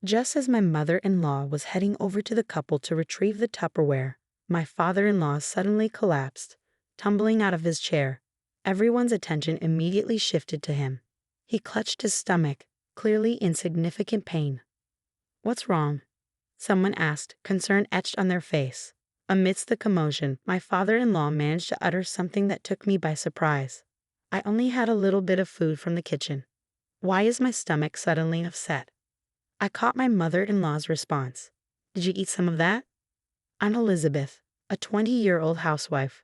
Just as my mother-in-law was heading over to the couple to retrieve the Tupperware, my father-in-law suddenly collapsed, tumbling out of his chair. Everyone's attention immediately shifted to him. He clutched his stomach, clearly in significant pain. "What's wrong?" someone asked, concern etched on their face. Amidst the commotion, my father-in-law managed to utter something that took me by surprise. "I only had a little bit of food from the kitchen. Why is my stomach suddenly upset?" I caught my mother-in-law's response. "Did you eat some of that?" I'm Elizabeth, a 20-year-old housewife.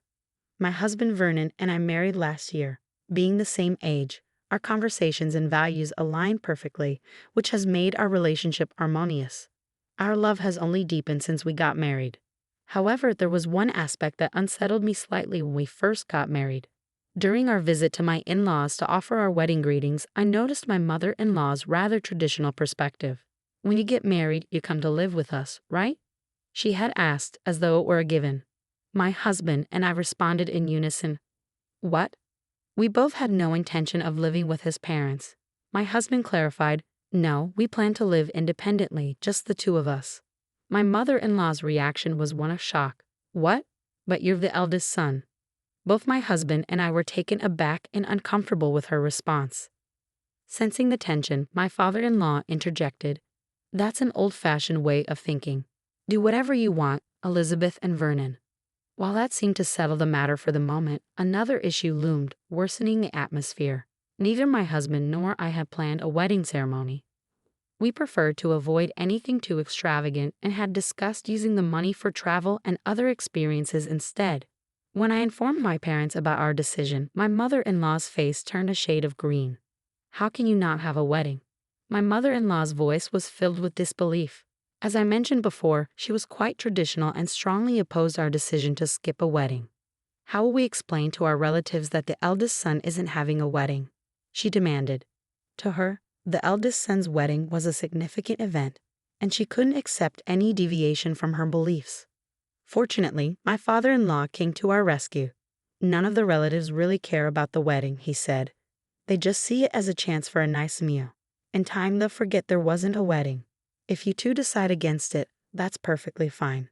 My husband Vernon and I married last year. Being the same age, our conversations and values align perfectly, which has made our relationship harmonious. Our love has only deepened since we got married. However, there was one aspect that unsettled me slightly when we first got married. During our visit to my in-laws to offer our wedding greetings, I noticed my mother-in-law's rather traditional perspective. "When you get married, you come to live with us, right?" she had asked as though it were a given. My husband and I responded in unison. "What?" We both had no intention of living with his parents. My husband clarified, "No, we plan to live independently, just the two of us." My mother-in-law's reaction was one of shock. "What? But you're the eldest son." Both my husband and I were taken aback and uncomfortable with her response. Sensing the tension, my father-in-law interjected, "That's an old-fashioned way of thinking. Do whatever you want, Elizabeth and Vernon." While that seemed to settle the matter for the moment, another issue loomed, worsening the atmosphere. Neither my husband nor I had planned a wedding ceremony. We preferred to avoid anything too extravagant and had discussed using the money for travel and other experiences instead. When I informed my parents about our decision, my mother-in-law's face turned a shade of green. "How can you not have a wedding?" My mother-in-law's voice was filled with disbelief. As I mentioned before, she was quite traditional and strongly opposed our decision to skip a wedding. "How will we explain to our relatives that the eldest son isn't having a wedding?" she demanded. To her, the eldest son's wedding was a significant event, and she couldn't accept any deviation from her beliefs. Fortunately, my father-in-law came to our rescue. "None of the relatives really care about the wedding," he said. "They just see it as a chance for a nice meal. In time, they'll forget there wasn't a wedding. If you two decide against it, that's perfectly fine."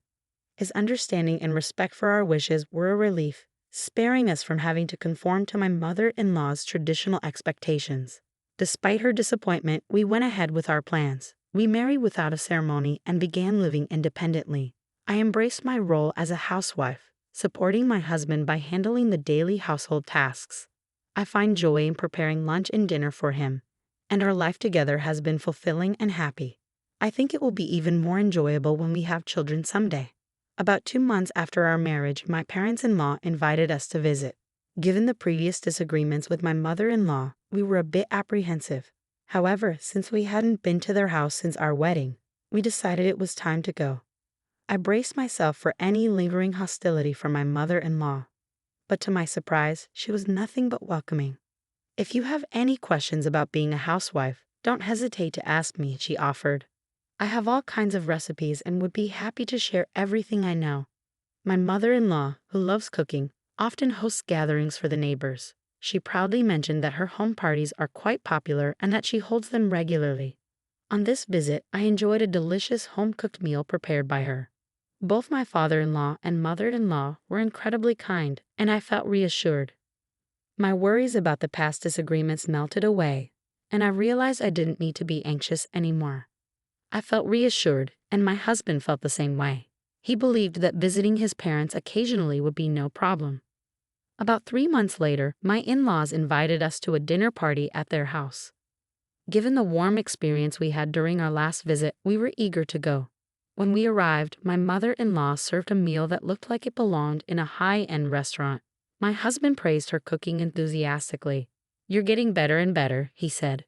His understanding and respect for our wishes were a relief, sparing us from having to conform to my mother-in-law's traditional expectations. Despite her disappointment, we went ahead with our plans. We married without a ceremony and began living independently. I embraced my role as a housewife, supporting my husband by handling the daily household tasks. I find joy in preparing lunch and dinner for him, and our life together has been fulfilling and happy. I think it will be even more enjoyable when we have children someday. About 2 months after our marriage, my parents-in-law invited us to visit. Given the previous disagreements with my mother-in-law, we were a bit apprehensive. However, since we hadn't been to their house since our wedding, we decided it was time to go. I braced myself for any lingering hostility from my mother-in-law, but to my surprise, she was nothing but welcoming. "If you have any questions about being a housewife, don't hesitate to ask me," she offered. "I have all kinds of recipes and would be happy to share everything I know." My mother-in-law, who loves cooking, often hosts gatherings for the neighbors. She proudly mentioned that her home parties are quite popular and that she holds them regularly. On this visit, I enjoyed a delicious home-cooked meal prepared by her. Both my father-in-law and mother-in-law were incredibly kind, and I felt reassured. My worries about the past disagreements melted away, and I realized I didn't need to be anxious anymore. I felt reassured, and my husband felt the same way. He believed that visiting his parents occasionally would be no problem. About 3 months later, my in-laws invited us to a dinner party at their house. Given the warm experience we had during our last visit, we were eager to go. When we arrived, my mother-in-law served a meal that looked like it belonged in a high-end restaurant. My husband praised her cooking enthusiastically. "You're getting better and better," he said.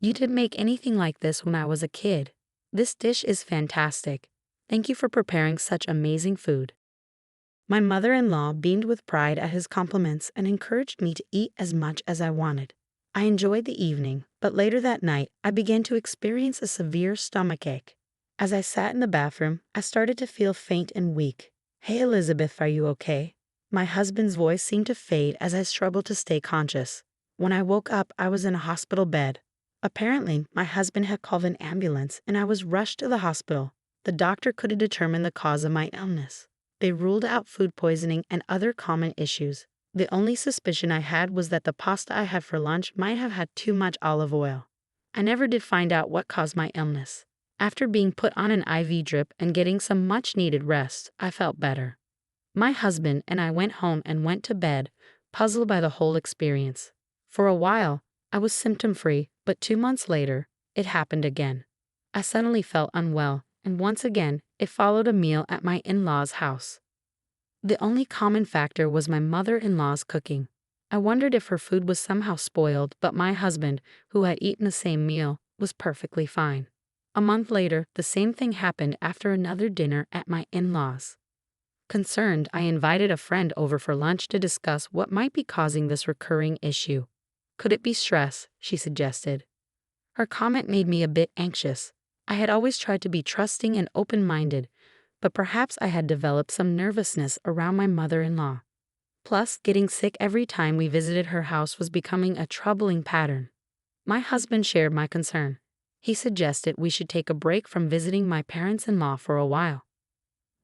"You didn't make anything like this when I was a kid. This dish is fantastic. Thank you for preparing such amazing food." My mother-in-law beamed with pride at his compliments and encouraged me to eat as much as I wanted. I enjoyed the evening, but later that night, I began to experience a severe stomachache. As I sat in the bathroom, I started to feel faint and weak. "Hey, Elizabeth, are you okay?" My husband's voice seemed to fade as I struggled to stay conscious. When I woke up, I was in a hospital bed. Apparently, my husband had called an ambulance and I was rushed to the hospital. The doctor couldn't determine the cause of my illness. They ruled out food poisoning and other common issues. The only suspicion I had was that the pasta I had for lunch might have had too much olive oil. I never did find out what caused my illness. After being put on an IV drip and getting some much-needed rest, I felt better. My husband and I went home and went to bed, puzzled by the whole experience. For a while, I was symptom-free, but 2 months later, it happened again. I suddenly felt unwell, and once again, it followed a meal at my in-laws' house. The only common factor was my mother-in-law's cooking. I wondered if her food was somehow spoiled, but my husband, who had eaten the same meal, was perfectly fine. A month later, the same thing happened after another dinner at my in-laws. Concerned, I invited a friend over for lunch to discuss what might be causing this recurring issue. Could it be stress? She suggested. Her comment made me a bit anxious. I had always tried to be trusting and open-minded, but perhaps I had developed some nervousness around my mother-in-law. Plus, getting sick every time we visited her house was becoming a troubling pattern. My husband shared my concern. He suggested we should take a break from visiting my parents-in-law for a while.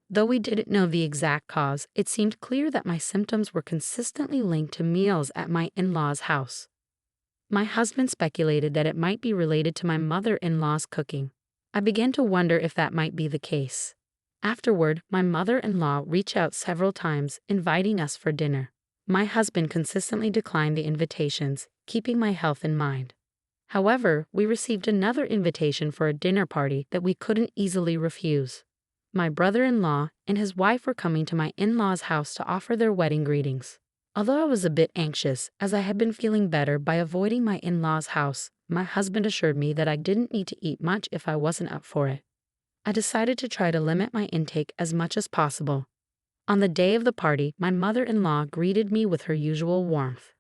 Though we didn't know the exact cause, it seemed clear that my symptoms were consistently linked to meals at my in-laws' house. My husband speculated that it might be related to my mother-in-law's cooking. I began to wonder if that might be the case. Afterward, my mother-in-law reached out several times, inviting us for dinner. My husband consistently declined the invitations, keeping my health in mind. However, we received another invitation for a dinner party that we couldn't easily refuse. My brother-in-law and his wife were coming to my in-laws' house to offer their wedding greetings. Although I was a bit anxious, as I had been feeling better by avoiding my in-laws' house, my husband assured me that I didn't need to eat much if I wasn't up for it. I decided to try to limit my intake as much as possible. On the day of the party, my mother-in-law greeted me with her usual warmth.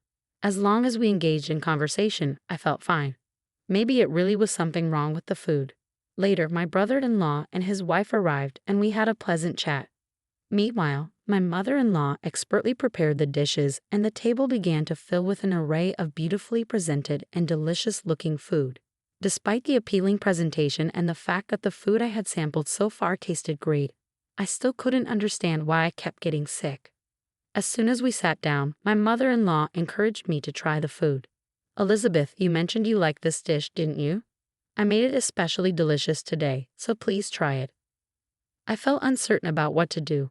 As long as we engaged in conversation, I felt fine. Maybe it really was something wrong with the food. Later, my brother-in-law and his wife arrived and we had a pleasant chat. Meanwhile, my mother-in-law expertly prepared the dishes and the table began to fill with an array of beautifully presented and delicious-looking food. Despite the appealing presentation and the fact that the food I had sampled so far tasted great, I still couldn't understand why I kept getting sick. As soon as we sat down, my mother-in-law encouraged me to try the food. "Elizabeth, you mentioned you liked this dish, didn't you? I made it especially delicious today, so please try it." I felt uncertain about what to do.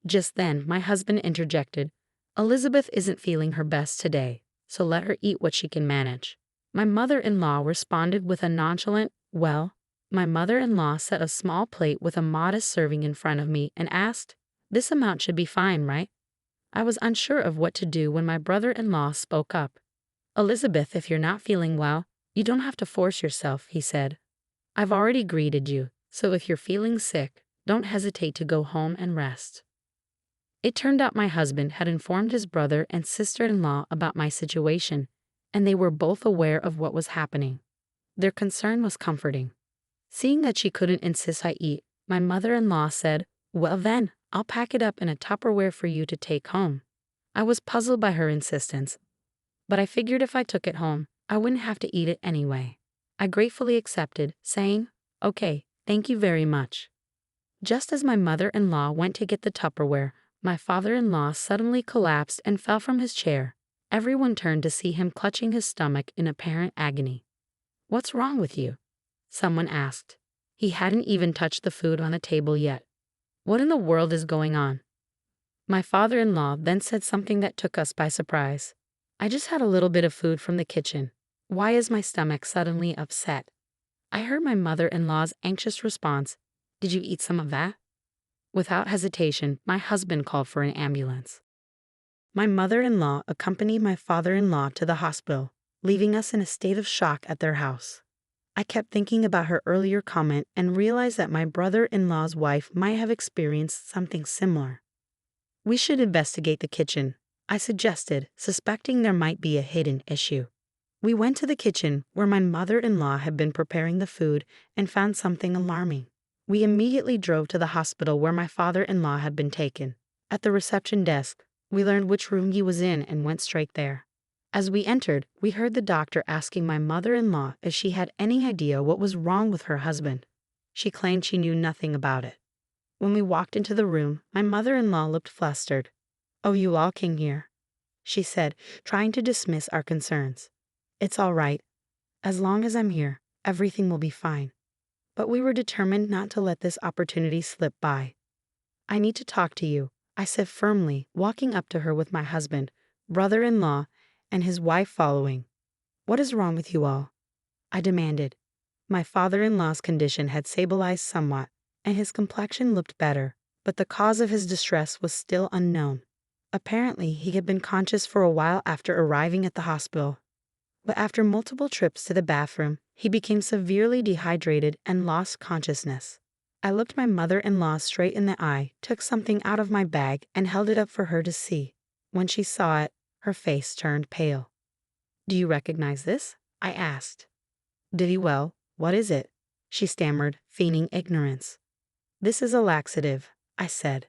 Just then, my husband interjected, "Elizabeth isn't feeling her best today, so let her eat what she can manage." My mother-in-law responded with a nonchalant, "Well." My mother-in-law set a small plate with a modest serving in front of me and asked, "This amount should be fine, right?" I was unsure of what to do when my brother-in-law spoke up. "Elizabeth, if you're not feeling well, you don't have to force yourself," he said. "I've already greeted you, so if you're feeling sick, don't hesitate to go home and rest." It turned out my husband had informed his brother and sister-in-law about my situation, and they were both aware of what was happening. Their concern was comforting. Seeing that she couldn't insist I eat, my mother-in-law said, "Well then, I'll pack it up in a Tupperware for you to take home." I was puzzled by her insistence, but I figured if I took it home, I wouldn't have to eat it anyway. I gratefully accepted, saying, "Okay, thank you very much." Just as my mother-in-law went to get the Tupperware, my father-in-law suddenly collapsed and fell from his chair. Everyone turned to see him clutching his stomach in apparent agony. "What's wrong with you?" someone asked. He hadn't even touched the food on the table yet. "What in the world is going on?" My father-in-law then said something that took us by surprise. "I just had a little bit of food from the kitchen. Why is my stomach suddenly upset?" I heard my mother-in-law's anxious response, "Did you eat some of that?" Without hesitation, my husband called for an ambulance. My mother-in-law accompanied my father-in-law to the hospital, leaving us in a state of shock at their house. I kept thinking about her earlier comment and realized that my brother-in-law's wife might have experienced something similar. "We should investigate the kitchen," I suggested, suspecting there might be a hidden issue. We went to the kitchen, where my mother-in-law had been preparing the food, and found something alarming. We immediately drove to the hospital where my father-in-law had been taken. At the reception desk, we learned which room he was in and went straight there. As we entered, we heard the doctor asking my mother-in-law if she had any idea what was wrong with her husband. She claimed she knew nothing about it. When we walked into the room, my mother-in-law looked flustered. "Oh, you all came here," she said, trying to dismiss our concerns. "It's all right. As long as I'm here, everything will be fine." But we were determined not to let this opportunity slip by. "I need to talk to you," I said firmly, walking up to her with my husband, brother-in-law, and his wife following. "What is wrong with you all?" I demanded. My father-in-law's condition had stabilized somewhat, and his complexion looked better, but the cause of his distress was still unknown. Apparently, he had been conscious for a while after arriving at the hospital. But after multiple trips to the bathroom, he became severely dehydrated and lost consciousness. I looked my mother-in-law straight in the eye, took something out of my bag, and held it up for her to see. When she saw it, her face turned pale. "Do you recognize this?" I asked. "Did he? Well, what is it?" she stammered, feigning ignorance. "This is a laxative," I said.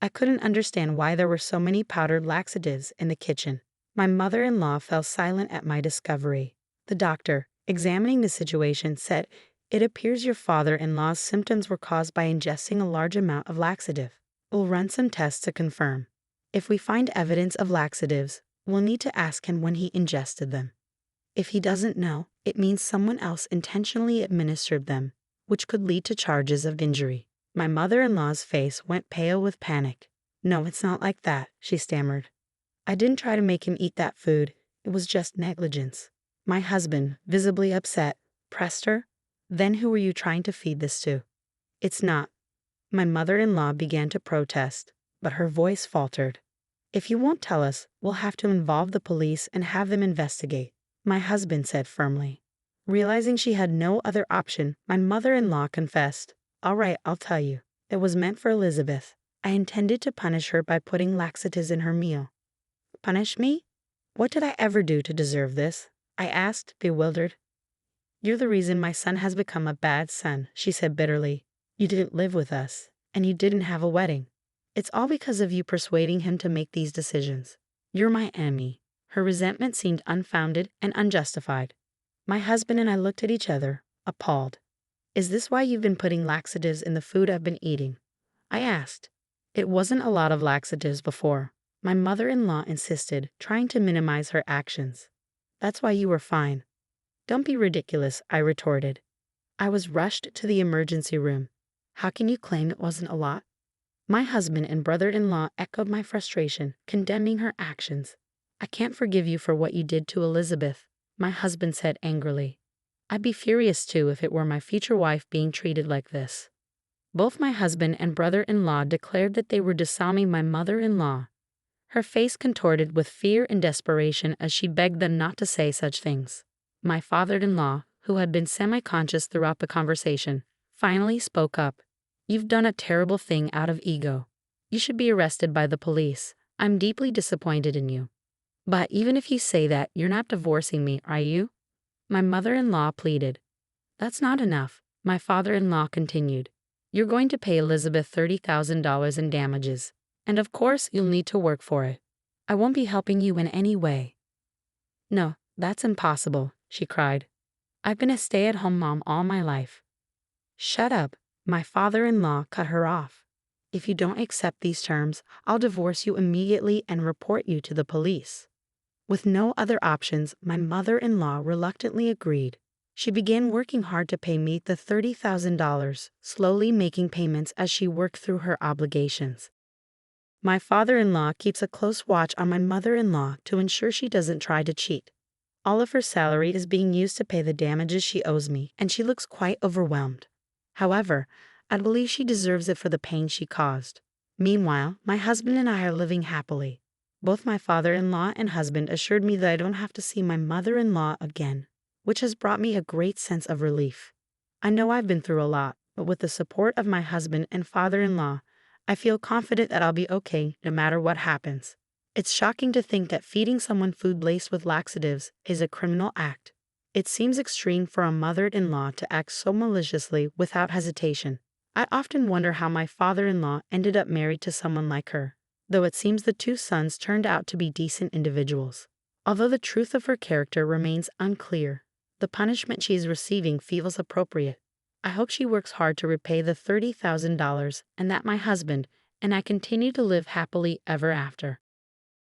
I couldn't understand why there were so many powdered laxatives in the kitchen. My mother-in-law fell silent at my discovery. The doctor, examining the situation, said, "It appears your father-in-law's symptoms were caused by ingesting a large amount of laxative. We'll run some tests to confirm. If we find evidence of laxatives, we'll need to ask him when he ingested them. If he doesn't know, it means someone else intentionally administered them, which could lead to charges of injury." My mother-in-law's face went pale with panic. "No, it's not like that," she stammered. "I didn't try to make him eat that food. It was just negligence." My husband, visibly upset, pressed her. "Then who were you trying to feed this to?" "It's not." My mother-in-law began to protest, but her voice faltered. "If you won't tell us, we'll have to involve the police and have them investigate," my husband said firmly. Realizing she had no other option, my mother-in-law confessed. "All right, I'll tell you. It was meant for Elizabeth. I intended to punish her by putting laxatives in her meal." "Punish me? What did I ever do to deserve this?" I asked, bewildered. "You're the reason my son has become a bad son," she said bitterly. "You didn't live with us, and you didn't have a wedding. It's all because of you persuading him to make these decisions. You're my enemy." Her resentment seemed unfounded and unjustified. My husband and I looked at each other, appalled. "Is this why you've been putting laxatives in the food I've been eating?" I asked. "It wasn't a lot of laxatives before," my mother-in-law insisted, trying to minimize her actions. "That's why you were fine." "Don't be ridiculous," I retorted. "I was rushed to the emergency room. How can you claim it wasn't a lot?" My husband and brother-in-law echoed my frustration, condemning her actions. "I can't forgive you for what you did to Elizabeth," my husband said angrily. "I'd be furious too if it were my future wife being treated like this." Both my husband and brother-in-law declared that they were disarming my mother-in-law. Her face contorted with fear and desperation as she begged them not to say such things. My father-in-law, who had been semi-conscious throughout the conversation, finally spoke up. "You've done a terrible thing out of ego. You should be arrested by the police. I'm deeply disappointed in you." "But even if you say that, you're not divorcing me, are you?" my mother-in-law pleaded. "That's not enough," my father-in-law continued. "You're going to pay Elizabeth $30,000 in damages. And of course, you'll need to work for it. I won't be helping you in any way." "No, that's impossible," she cried. "I've been a stay-at-home mom all my life." "Shut up," my father-in-law cut her off. "If you don't accept these terms, I'll divorce you immediately and report you to the police." With no other options, my mother-in-law reluctantly agreed. She began working hard to pay me the $30,000, slowly making payments as she worked through her obligations. My father-in-law keeps a close watch on my mother-in-law to ensure she doesn't try to cheat. All of her salary is being used to pay the damages she owes me, and she looks quite overwhelmed. However, I believe she deserves it for the pain she caused. Meanwhile, my husband and I are living happily. Both my father-in-law and husband assured me that I don't have to see my mother-in-law again, which has brought me a great sense of relief. I know I've been through a lot, but with the support of my husband and father-in-law, I feel confident that I'll be okay no matter what happens. It's shocking to think that feeding someone food laced with laxatives is a criminal act. It seems extreme for a mother-in-law to act so maliciously without hesitation. I often wonder how my father-in-law ended up married to someone like her, though it seems the two sons turned out to be decent individuals. Although the truth of her character remains unclear, the punishment she is receiving feels appropriate. I hope she works hard to repay the $30,000 and that my husband and I continue to live happily ever after.